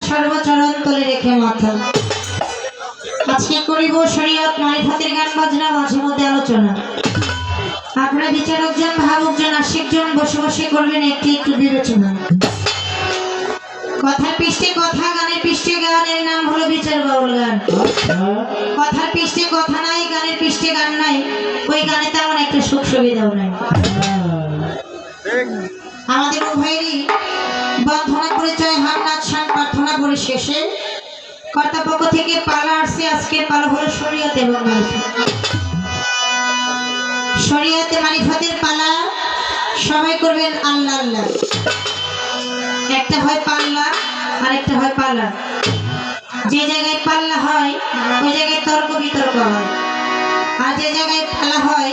সর্বচরণ তলে রেখে মাথা। আজকে করিব শরীয়ত মারিফাতের গান বাজনা, মাঝে মধ্যে আলোচনা। আপনারা বিচারকজন, ভাবকজন, আশিকজন বসে বসে করবেন একটু একটু বিবেচনা। কথার পৃষ্ঠে কথা, গানের পৃষ্ঠে গান, এর নাম হলো বিচার বাউল গান। কথার পৃষ্ঠে কথা নাই, গানের পৃষ্ঠে গান নাই, ওই গানে তেমন একটা সুখ সুবিধাও নাই। আমাদের উভয়েরই বন্ধনা পরিচয়, হাম নাচ শান প্রার্থনা করে শেষে কর্তাপক্ষ থেকে পালা আসছে। আজকের পালা হলো শরীয়ত এবং মারিফাত। শরীয়তে মারিফাতের পালা সবাই করবেন আল্লাহ আল্লাহ। একটা হয় পাল্লা আর একটা হয় পালা। যে জায়গায় পাল্লা হয় ওই জায়গায় তর্ক বিতর্ক হয়, আর যে জায়গায় পালা হয়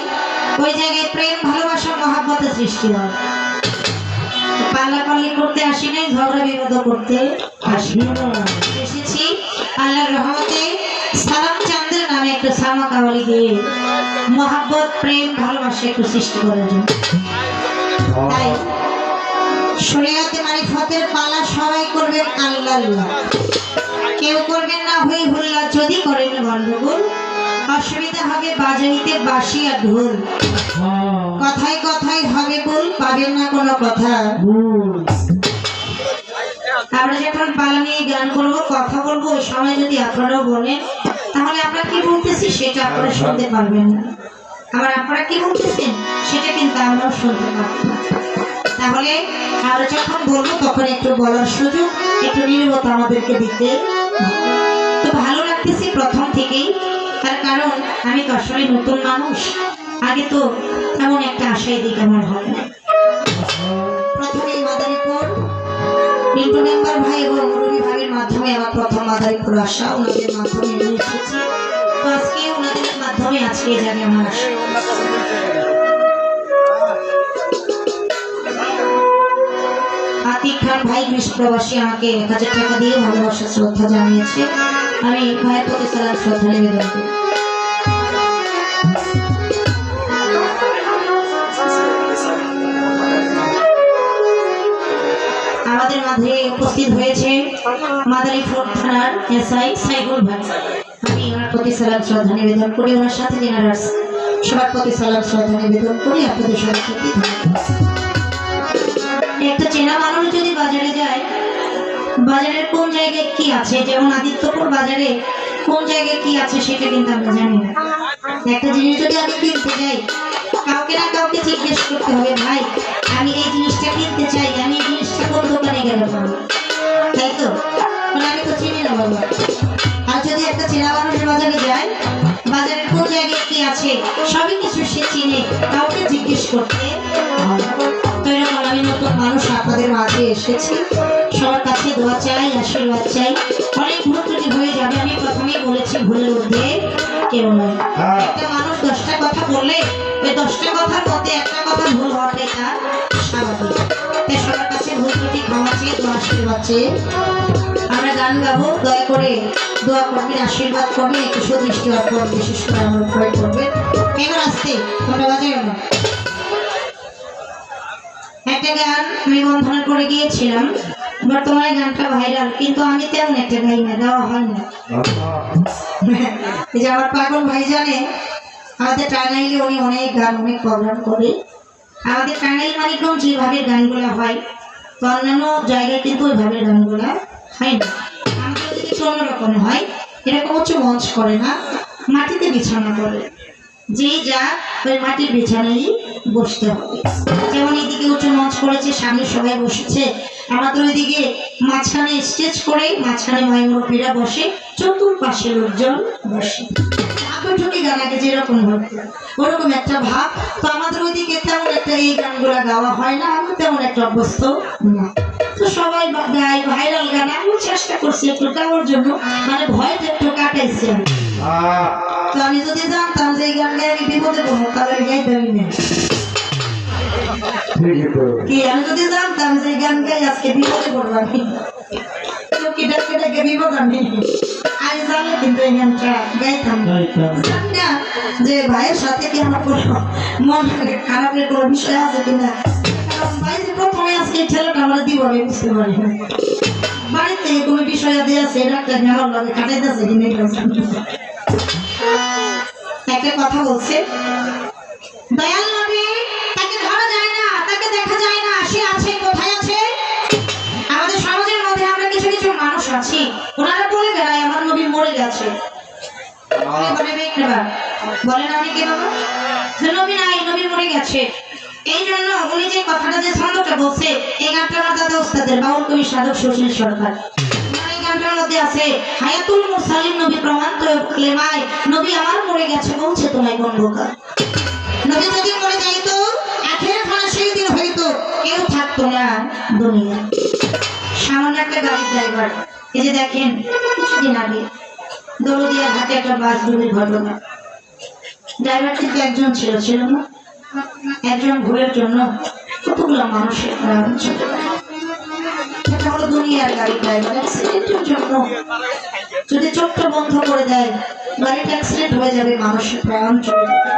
ওই জায়গায় প্রেম ভালোবাসা মহাব্বতের সৃষ্টি হয়। পাল্লাপাল্লি করতে আসি নাই, ঝগড়া বিবাদ করতে আসি এসেছি আল্লাহর রহমতে সালাম চাঁদের নামে একটু সামা কাওয়ালি দিয়ে মহাব্বত প্রেম ভালোবাসা একটু সৃষ্টি করার জন্য। তাই শরীয়তে মারিফাতের পালা সবাই করবেন আল্লাহ আল্লাহ। কেউ করবেন না হই হুল্লা, যদি করেন গন্ডগোল অসুবিধা হবে বাজাইতে বাঁশি আর ঢোল। কথায় কথায় হবে ভুল, পাবেন না কোনো কথা। আমরা যখন পালা নিয়ে গান করবো, কথা বলবো, ওই সময় যদি আপনারাও বলেন তাহলে আমরা কি বলতেছি সেটা আপনারা শুনতে পারবেন না, আবার আপনারা কি বলতেছেন সেটা কিন্তু আমরাও শুনতে পারবো না। তাহলে আমরা যখন বলবো তখন একটু বলার সুযোগ, একটু নীরবতা আমাদেরকে দিতে। তো ভালো লাগতেছে প্রথম থেকেই, তার কারণ আমি তো আসলে নতুন মানুষ, আগে তো তেমন একটা আশাই দিক আমার হয় না। প্রথমেই মাদারীপুর মিন্টু মেম্বার ভাই এবং মুরুবি ভাইয়ের মাধ্যমে আমার প্রথম মাদারীপুর আসা, ওনাদের মাধ্যমে নিয়ে এসেছি। তো আজকে ওনাদের মাধ্যমে আজকে জানি আমার আসা। আতিক খান ভাই গ্রীষ্ম প্রবাসী আমাকে 1000 টাকা দিয়ে ভালোবাসা শ্রদ্ধা জানিয়েছে। আমি ভাইয়ের প্রতি সালাম শ্রদ্ধা নিবেদন করি। আমাদের মাঝে উপস্থিত হয়েছে মাদারীপুর থানার এসআই সাইফুল ভাই। আমি ওনার প্রতি সালাম শ্রদ্ধা নিবেদন করি, ওনার সাথে যারা সবার প্রতি সালাম শ্রদ্ধা নিবেদন করি। আপনাদের সবার প্রতি একটা চেনা মানুষ যদি বাজারে যায়, বাজারের কোন জায়গায় কি আছে, যেমন আদিত্যপুর বাজারে কোন জায়গায় কি আছে সেটা কিন্তু আমরা জানি না। একটা জিনিস যদি আমি কিনতে যাই, কাউকে না কাউকে জিজ্ঞেস করতে হবে, ভাই আমি এই জিনিসটা কিনতে চাই, আমি এই জিনিসটা কোন দোকানে গেলে পাবো, তাই তো? মানে আমি তো চিনি না বাবা। আর যদি একটা চেনা মানুষ বাজারে যায়, বাজারের কোন জায়গায় কি আছে সবই কিছু সে চিনে, কাউকে জিজ্ঞেস করতে। তো এরকম আমি নতুন মানুষ আপনাদের মাঝে এসেছি, সবার কাছে দোয়া চাই, আশীর্বাদ চাই। অনেক ভুল ত্রুটি হয়ে যাবে, আমি প্রথমেই বলেছি ভুলের ঊর্ধ্বে কেউ নয়। একটা মানুষ 10টা কথা বললে ওই 10টা কথার মধ্যে একটা কথা ভুল হওয়াটাই তার স্বাভাবিক। তাই সবার কাছে ভুল ত্রুটি ক্ষমা চেয়ে দোয়া আশীর্বাদ চেয়ে আমরা গান গাবো। দয়া করে দোয়া করবেন, আশীর্বাদ করবেন, একটু সুদৃষ্টি অর্পণ বিশেষ করে আমার উপরে করবেন। এবার আসতে তোমরা বাজায় না। একটা গান আমি বন্ধনা করে গিয়েছিলাম, বর্তমানে গানটা ভাইরাল, কিন্তু আমি তেমন একটা গাই না, দেওয়া হয় না। এই যে আমার পাগল ভাই জানে, আমাদের টাঙ্গাইলে উনি অনেক গান অনেক প্রোগ্রাম করে। আমাদের টাঙ্গাইল মানিকগঞ্জ যেভাবে গানগুলো হয়, তো অন্যান্য জায়গায় কিন্তু ওইভাবে গানগুলো হয় না। আমাদের যদি অন্যরকম হয়, এরকম হচ্ছে মঞ্চ করে না, মাটিতে বিছানা করে, যে যা ওই মাটির বিছানায় বসতে হবে। যেমন এইদিকে উঁচু মঞ্চ করেছে, সামনে সবাই বসেছে, আমাদের ওইদিকে মাঝখানে স্টেজ করে, মাঝখানে মাইমুরব্বীরা বসে, চতুর্পাশে লোকজন বসে। ঠুকি গানাকে যেরকম হতো ওরকম একটা ভাব। তো আমাদের ওইদিকে তেমন একটা এই গানগুলা গাওয়া হয় না, আমি তেমন একটা অভ্যস্ত না। তো সবাই গায় ভাইরাল গান, আমি চেষ্টা করছি একটু গাওয়ার জন্য, মানে ভয়টা একটু কাটাইছি আমি। তো আমি যদি জানতাম যে এই গান গায়ে আমি বিপদে পড়বো, তাহলে গাইতামই না। কি আমি যদি জানতাম যে এই গান গাই আজকে বিপদে পড়বো, আমি বিপদ আমি আজ জানলে কিন্তু এই গানটা গাইতাম না। যে ভাইয়ের সাথে কি আমার কোনো মন খারাপের কোনো বিষয় আছে কিনা, কারণ ভাই যে প্রথমে আজকে ঠেলাটা আমরা দিব আমি বুঝতে পারি না। বাড়িতে কোনো বিষয় দিয়ে আছে ডাক্তার নেওয়ার লগে কাটাইতেছে একটা কথা বলছে দয়াল নবী তাকে ধরা যায় না, তাকে দেখা যায় না, সে আছে কোথায় আছে? আমাদের সমাজের মধ্যে আমরা কিছু কিছু মানুষ আছি, ওনারা বলে বেড়ায় আমার নবী মরে গেছে। বলেন আমি কি বাবা, নবী নাই, নবী মরে গেছে। এই জন্য উনি যে কথাটা যে ছন্দটা বলছে, এই গানটা আমার দাদা ওস্তাদের বাউল কবি সাধক সুশীল সরকার। এই গানটার মধ্যে আছে হায়াতুল মুরসালিন নবী প্রমাণ তো লেমায়, নবী আমার মরে গেছে বলছে তোমায় কোন বোকা। নবী যদি মরে যাইতো আখের খানা সেই দিন হইতো, কেউ থাকতো না দুনিয়া। সামান্য একটা গাড়ির ড্রাইভার, এই যে দেখেন কিছুদিন আগে দৌলদিয়া ঘাটে একটা বাস ডুবির ঘটনা। ড্রাইভার কিন্তু একজন ছিল, ছিল না? একজন ভুলের জন্য কতগুলো মানুষের প্রাণ চলে গেল। এটা হলো দুনিয়ার গাড়ি। ড্রাইভার অ্যাক্সিডেন্টের জন্য যদি চোখটা বন্ধ করে দেয়, গাড়িটা অ্যাক্সিডেন্ট হয়ে যাবে, মানুষের প্রাণ চলে যাবে।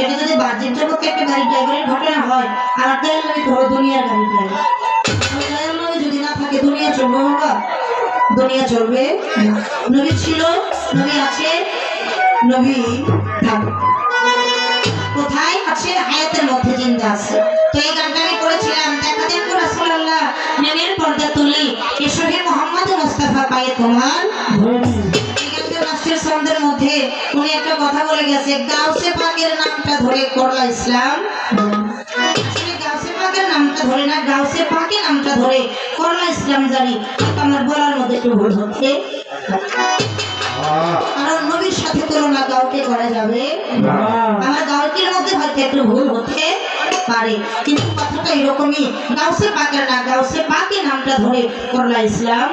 এটা যদি বাহ্যিক জগতে একটা গাড়ি ড্রাইভারের ঘটনা হয়, আর দয়াল নবী হলো দুনিয়ার গাড়ি ড্রাইভার। দয়াল নবী যদি না থাকে দুনিয়া চলবে বাবা, দুনিয়া চলবে। নবী ছিল, নবী আছে, নবী থাকবে। কোথায় আছে? হায়াতের মধ্যে জিন্দা আছে। তো এই গানটা আমি করেছিলাম, দেখা দেন তো রাসূলুল্লাহ নবীর পর্দা তুলি, এসো হে মুহাম্মদ মুস্তাফা পায়ে তোমার এই গানটা রাষ্ট্রীয় ছন্দের মধ্যে উনি একটা কথা বলে গেছে, গাউসে পাকের নামটা ধরে করলা ইসলাম। আসলে গাউসে পাকের নামটা ধরে না, গাউসে পাকের নামটা ধরে করলা ইসলাম জারি। আমার বলার মধ্যে একটু ভুল হচ্ছে, কারণ নবীর সাথে তুলনা কাউকে করা যাবে না। আমার গাউটির মধ্যে হয়তো একটু ভুল হতে পারে, কিন্তু কথাটা এরকমই, গাউসে পাকের না, গাউসে পাকের নামটা ধরে করলা ইসলাম।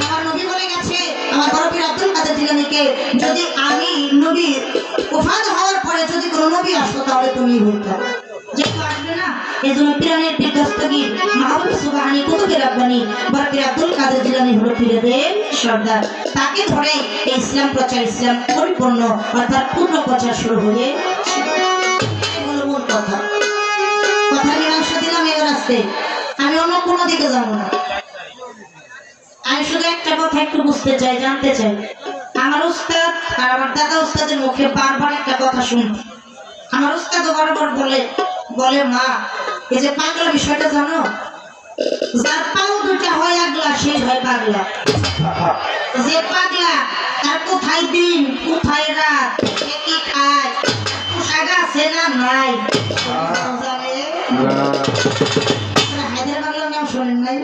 আমার নবী বলে গেছে, আমার বড় পীর আব্দুল কাদের জিলানীকে, যদি আমি নবী ওফাত হওয়ার পরে যদি কোনো নবী আসতো তাহলে তুমি হইতা, যেহেতু আসবে না। এই জন্য পীরানের পীর দস্তগীর মাহবুব সুবহানী কুতুবে রাব্বানী বড় পীর আব্দুল কাদের জিলানী হলো পীরদের সর্দার। তাকে ধরে এই ইসলাম প্রচার, ইসলাম পরিপূর্ণ অর্থাৎ পূর্ণ প্রচার শুরু হয়ে মূল কথা। কথা মীমাংস দিলাম, এবার আসতে আমি অন্য কোনো দিকে যাব না। আমি শুধু একটা কথা একটু বুঝতে চাই, জানতে চাই। আমার উস্তাদ আর আমার দাদা উস্তাদের মুখে বারবার একটা কথা শুনতে, আমার উস্তাদ বারবার বলে মা, এই যে পাগলা বিষয়টা জানো, যার পাও দুটা হয় আগলা সে হয় পাগলা। যে পাগলা তার কোথায় দিন কোথায় রাত, কি খায়, পোশাক আছে না নাই, হায়দের বাংলা নাম শোনেন নাই?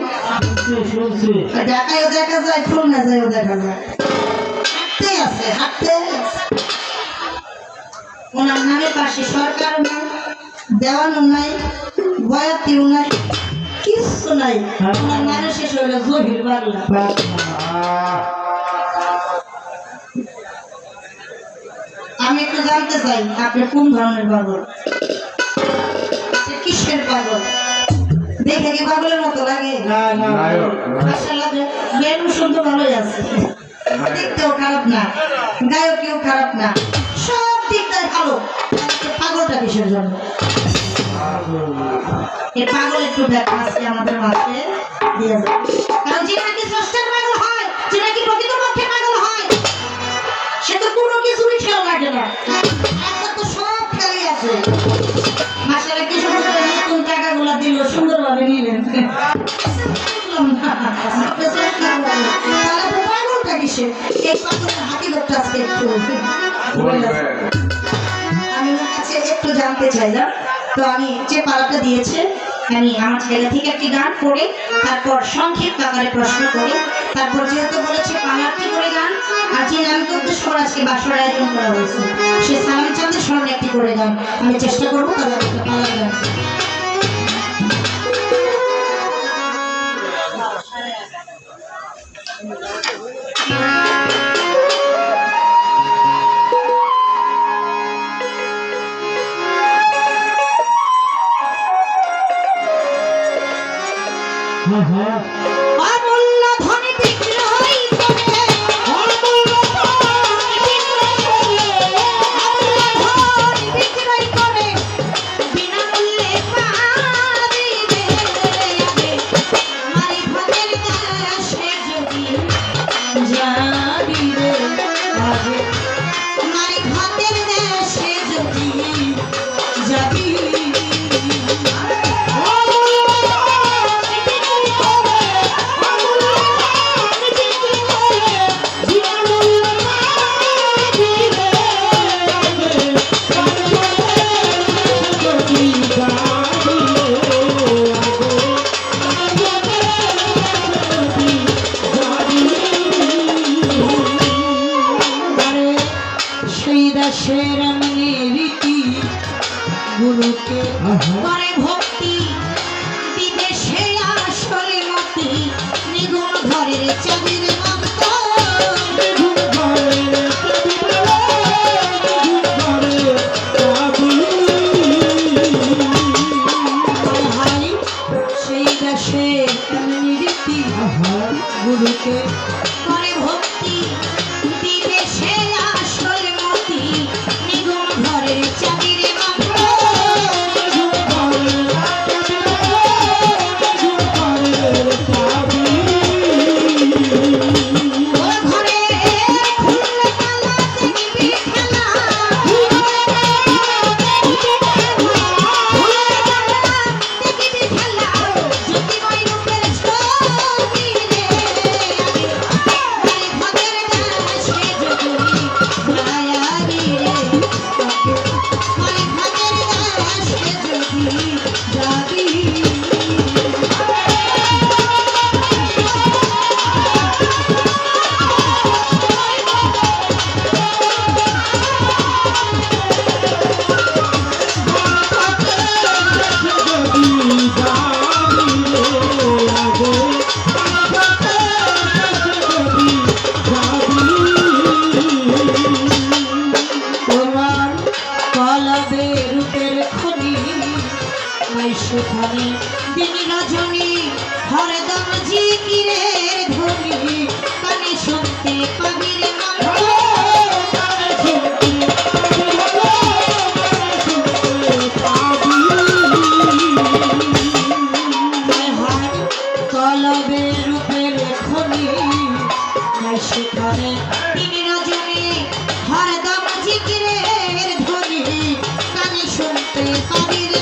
ঢাকায়ও দেখা যায়, খুলনা যায়ও দেখা যায়, হাঁটতে আছে, হাঁটতে ওনার নামের পাশে সরকার নাই, দেওয়ানও নাই, বয়াতিও নাই, কিছু নাই। ওনার নামের শেষ হইল জহির বাংলা। আমি একটু জানতে চাই আপনি কোন ধরনের পাগল, কিসের পাগল? দেখে কি পাগলের মতো লাগে? বেনু শুনতে ভালোই আছে, দেখতেও খারাপ না, গায়কেও খারাপ না, সব দিকটাই ভালো। পাগলটা কিসের জন্য? এই পাগল একটু দেখা আজকে আমাদের মাঝে দিয়ে যাবে। কারণ যে নাকি স্রষ্টার পাগল হয়, যে নাকি প্রকৃতপক্ষে পাগল হয়, সে তো কোনো কিছুরই খেয়াল রাখে না, আপনার তো সব খেয়ালই আছে। মাসালে কি সুন্দর নতুন টাকাগুলা দিল, সুন্দরভাবে নিলেন, পাগলটা কিসের? এই পাগলের হাকিকতটা আজকে একটু আমি ওর কাছে একটু জানতে চাইলাম। তো আমি যে পালাটা দিয়েছে, আমি আমার জায়গা থেকে একটি গান করে তারপর সংক্ষিপ্ত আকারে প্রশ্ন করি, তারপর যেহেতু বলেছে পালাটি করে গান, আর যে নামকে উদ্দেশ্য করে আজকে বাসর আয়োজন করা হয়েছে, সে সালামি চাঁদের স্মরণে একটি করে গান আমি চেষ্টা করবো। তবে একটা পালা গান অমূল্য ধনে বিক্রয় করে, অমূল্য ধন বিক্রয় করে, বিনামূল্যে পারিবে মারি ভাতের দেশ যাবি রে আগে মারি ভাতের দেশে যদি যাবি দেশের রীতি গুরুকে করে ভক্তি বিদেশে আসলে মতি নিগুণ ঘরের চাঁদের মতো সেই দেশের রীতি গুরুকে করে ভক্তি বিদেশে আসলে মতি নিগুণ ঘরের চাঁদের মতো সেখানে দিন রজনী হরদম জিকিরের ধ্বনি কানে শুনতে পাবি রে কলবে রূপের খনি সেখানে দিন রজনী হরদম জিকিরের ধ্বনি কানে শুনতে পাবি রে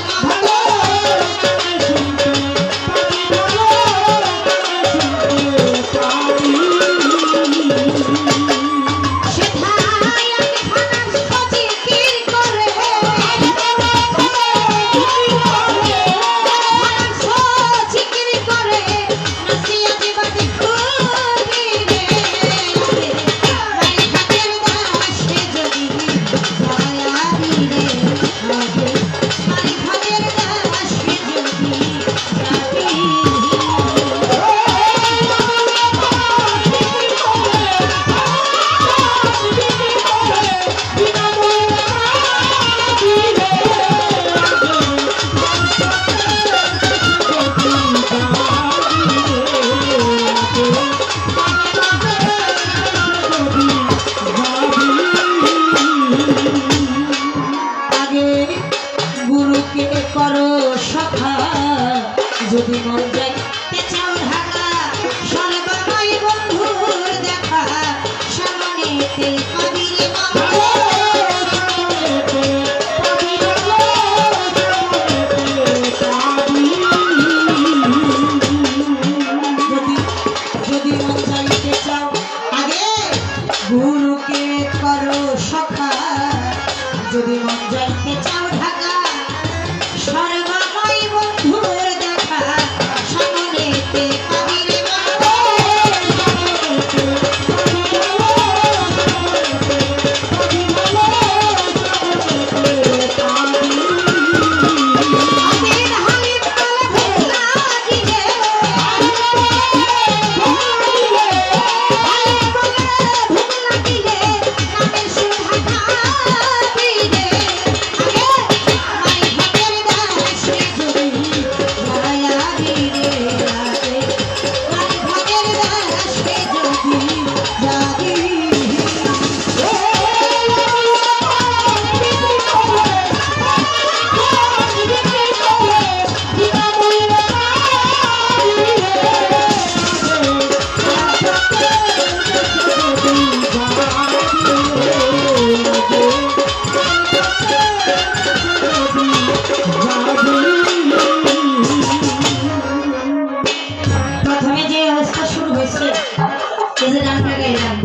যে গানটা গাইলাম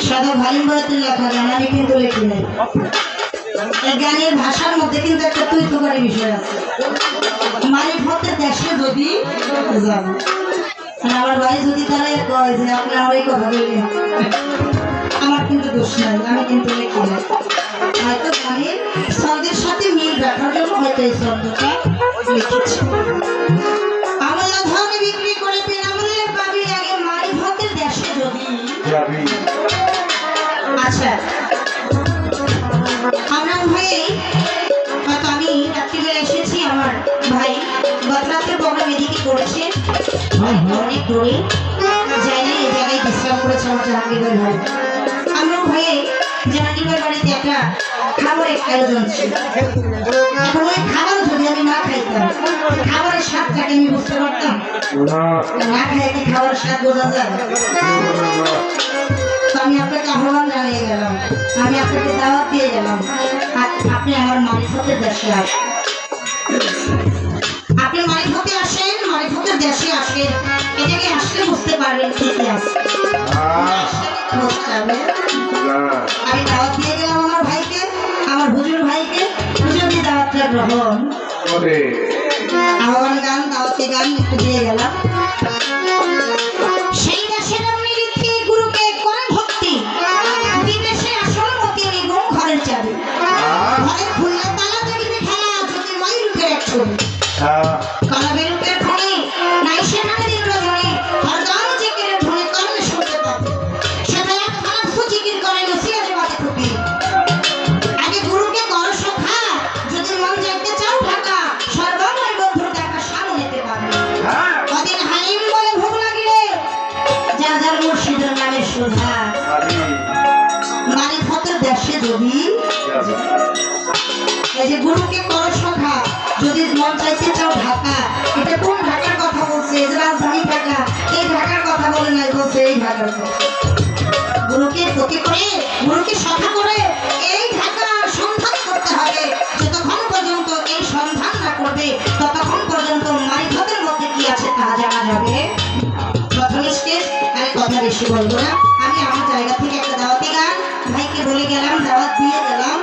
সাদা ভালিম বয়াতের লেখা গান, আমি কিন্তু লিখি নাই। এই গানের ভাষার মধ্যে কিন্তু একটা তুইতকারী বিষয় আছে। মারিফতের দেশে যদি যাবে, আমার ভাই যদি তারা কয় যে আপনি আমার এই কথা বললেন, আমার কিন্তু দোষ নাই, আমি কিন্তু লিখি নাই। হয়তো গানের ছন্দের সাথে মিল রাখার জন্য হয়তো এই ছন্দটা লিখেছি। আমলা ধন বিক্রি করে বিনামূল্যে পাবি আগে মারিফতের দেশে যদি যাবি। আচ্ছা, আমরা ভাই হয়তো আমি রাত্রিবেলা এসেছি, আমার ভাই গত রাত্রে প্রোগ্রাম এদিকে করেছে অনেক দূরে যাই না, এই জায়গায় বিশ্রাম করেছে আমার জাহাঙ্গীরের ভাই। আমরা ভাই জাহাঙ্গীরের বাড়িতে একটা খাবারের আয়োজন ছিল। এখন ওই খাবার যদি আমি না খাইতাম, খাবারের স্বাদটাকে আমি বুঝতে পারতাম না, খাইতে খাবারের স্বাদ বোঝা যায়। আমি আপনাকে আহ্বান জানিয়ে গেলাম, আমি আপনাকে দাওয়াত দিয়ে গেলাম, আপনি আমার মারিফতের দেশে আসেন। আপনি মারিফতে আসেন, মারিফতের দেশে আসেন, এটাকে আসলে বুঝতে পারবেন কি কি আছে। আমি দাওয়াত দিয়ে গেলাম আমার ভাইকে, আমার হুজুর ভাইকে। হুজুর দিয়ে দাওয়াতটা গ্রহণ করে আহ্বান গান, দাওয়াতি গান একটু দিয়ে গেলাম। সেই দেশের নীতি গুরুকে করেন ভক্তি, বিদেশে আসল মতি নিগুণ ঘরের চাবি। ঘরে খুললে তালা দেখবে খেলা, যদি মাই রূপের এক ছবি। কালাবে রূপের খনি নাই সেখানে দিন রজনী, আর গান জিকিরের ধ্বনি কারণে শুনতে পাবে। সেটা এক খারাপ জিকির করে লসিয়া যে বাতে খুবই। আগে গুরুকে কর সখা, যদি মন যাইতে চাও ঢাকা, সর্বময় বন্ধুর দেখা সামনেতে পাবে। কদিন হালিম বলে ভোগ লাগিলে, যা যার মুর্শিদের নামে সুধা। মারিফতের দেশে যদি এই যে গুরুকে কর সখা, যদি মন চাইতে চাও ঢাকা, এটা কোন ঢাকার কথা বলছে? রাজধানী ঢাকা, এই ঢাকার কথা বলে নাই, বলছে এই ঢাকার কথা। গুরুকে প্রতি করে, গুরুকে সখা করে এই ঢাকার সন্ধান করতে হবে। যতক্ষণ পর্যন্ত এই সন্ধান না করবে, ততক্ষণ পর্যন্ত মারিফতের মধ্যে কি আছে তা জানা যাবে। প্রথম স্টেজ, আমি কথা বেশি বলবো না, আমি আমার জায়গা থেকে একটা দাওয়াতি গান ভাইকে বলে গেলাম, দাওয়াত দিয়ে গেলাম।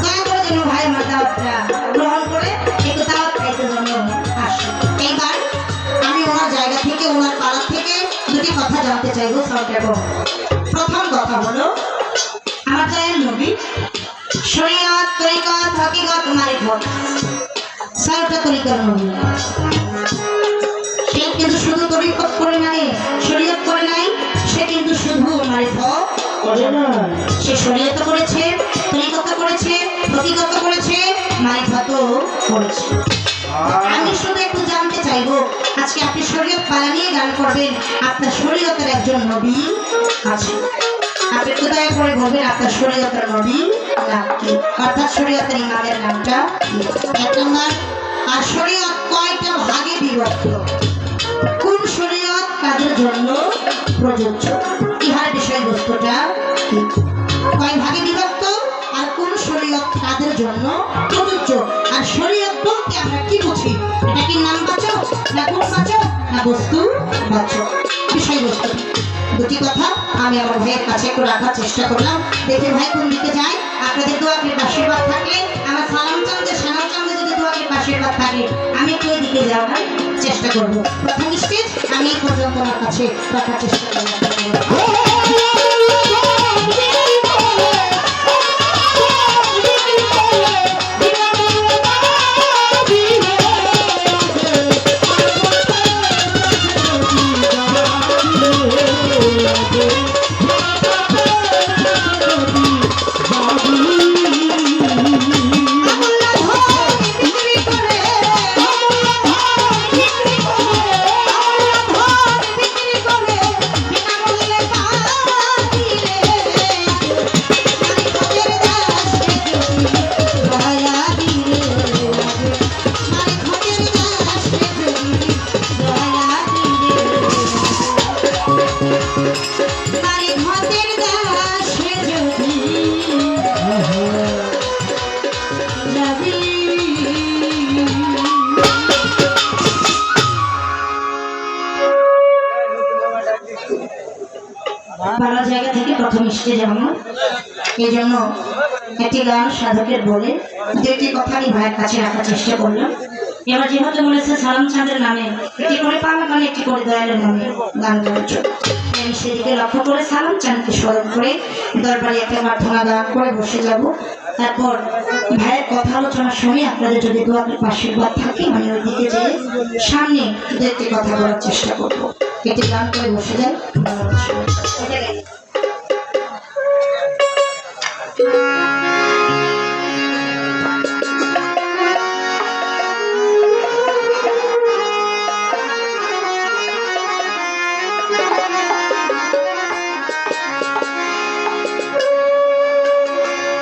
দয়া করে যেন ভাই আমার দাওয়াতটা গ্রহণ করে একটু দাওয়াত খাইতে জন্য আসে। এইবার আমি ওনার জায়গা থেকে, ওনার পাড়া থেকে দুটি কথা জানতে চাইবো সরকার। প্রথম কথা হলো, আমার দয়াল নবী শরীয়ত, তরিকত, হকিকত, মারিফত, ছয়টা তরিকার নবী। সে কিন্তু শুধু তরিকত করে নাই, শরীয়ত করে নাই, সে কিন্তু শুধু মারিফত করে না। সে শরীয়ত করেছে, তরিকত করেছে, হকিকত করেছে, মারিফতও করেছে। আমি শুধু একটু জানতে চাইবো, আজকে আপনি শরীয়ত পালা নিয়ে গান করবেন, আপনার শরীয়তের একজন নবী আছে, আপনি একটু দয়া করে বলবেন আপনার শরীয়তের নবী নাম কি, অর্থাৎ শরীয়তের ইমামের নামটা কি। এক নম্বর, আর শরীয়ত কয়টা ভাগে বিভক্ত, কোন শরীয়ত কাদের জন্য প্রযোজ্য, ইহার বিষয়বস্তুটা কি, কয় ভাগে বিভক্ত, আর কোন শরীয়ত কাদের জন্য প্রযোজ্য। আর শরীয়ত বলতে আমরা কি বুঝি, এটা কি নামবাচক না গুণবাচক না বস্তু বাচক, বিষয়বস্তু। দুটি কথা আমি আমার ভাইয়ের কাছে একটু রাখার চেষ্টা করলাম, দেখে ভাই কোন দিকে যায়। আপনাদের দোয়াকে আশীর্বাদ থাকলে, আমার সালাম চান্দে সালাম চান্দে যদি দোয়াকে আশীর্বাদ থাকে, আমি একটু এই দিকে যাওয়ার চেষ্টা করবো। প্রথম স্টেজ আমি এই পর্যন্ত আমার কাছে রাখার চেষ্টা করলাম। ভালো জায়গা থেকে প্রথম স্টেজে আমার এই জন্য একটি গান সাধকের বলে দুইটি কথা আমি ভাইয়ের কাছে রাখার চেষ্টা করলাম। এবার যেহেতু বলেছে সালাম চাঁদের নামে একটি করে পাওয়া গান, একটি করে দয়ালের নামে গান গাইছ, আমি সেদিকে লক্ষ্য করে সালাম চাঁদকে স্মরণ করে দরবারে একটা প্রার্থনা গান করে বসে যাব। তারপর ভাইয়ের কথা আলোচনা শুনে আপনাদের যদি দু আশীর্বাদ থাকে আমি ওই দিকে যেয়ে সামনে দু একটি কথা বলার চেষ্টা করবো। একটি গান করে বসে যাই।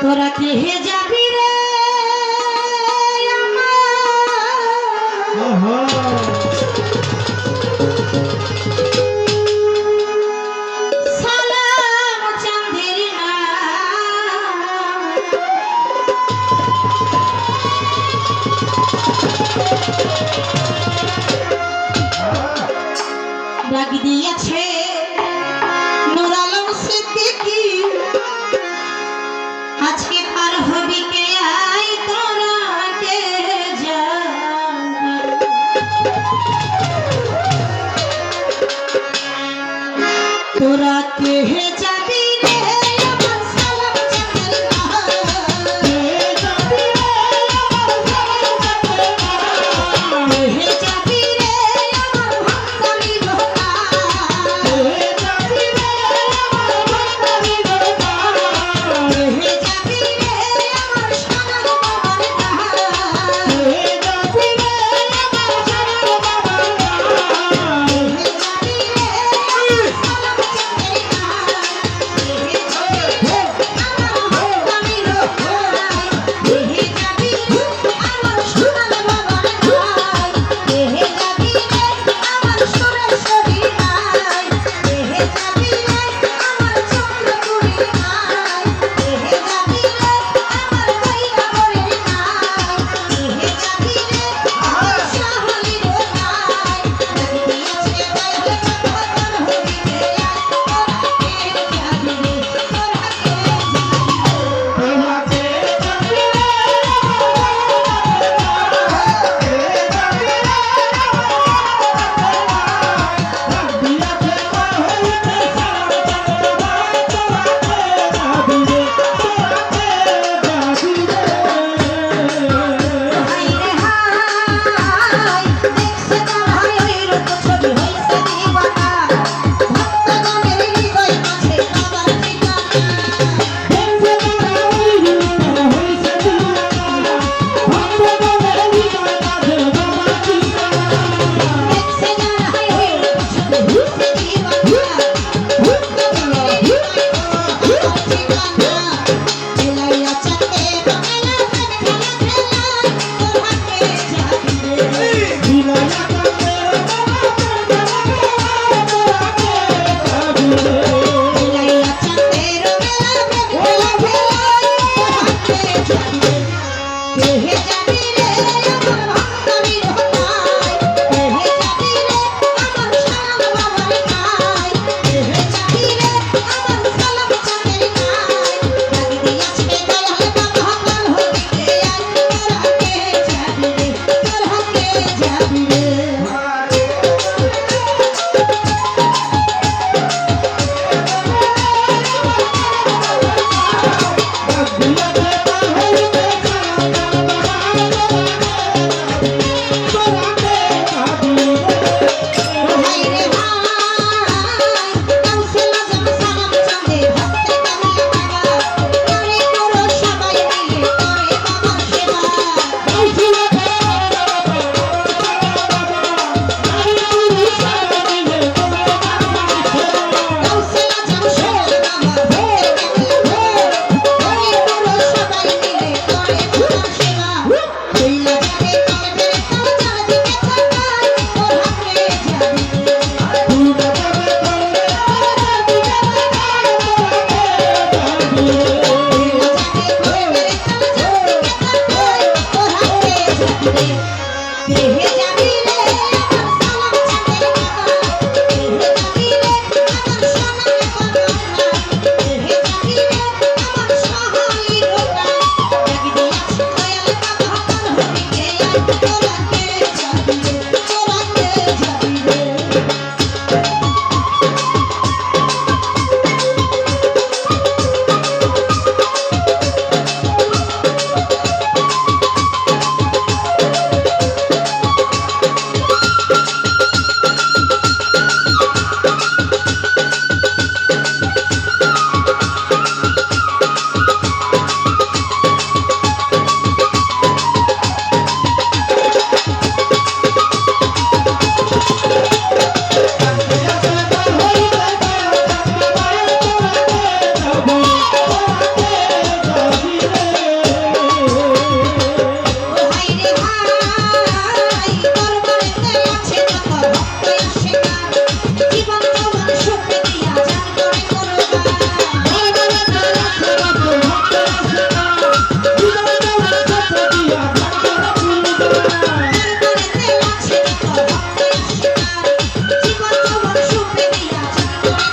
তোরা কে হে যাবি রে সালাম চাঁদের ডাক দিয়েছে নূর আলম সিদ্দিকী, আজকে পার হবি কে আই তোরা কে যাবি, তোরা কে যাবি রে আমার সালাম চাঁদের যাবি রে আমার ভান্ডারি লোকা, যাবি রে আমার ভান্ডারি লোকা, যাবি রে আমার সোনার বাবার যাবি রে আমার সোনার বাবার যাবি রে আমার সালাম চাঁদের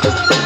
Yeah.